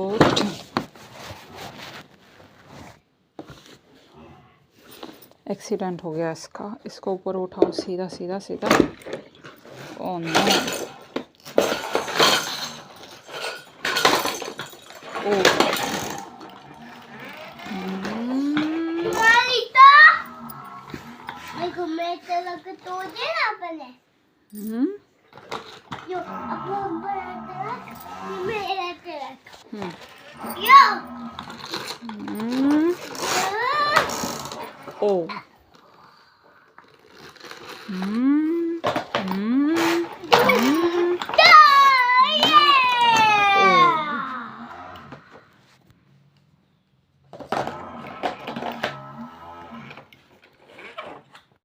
Out. Accident हो गया इसका। इसको ऊपर उठाओ, सीधा सीधा सीधा। Oh no. Oh.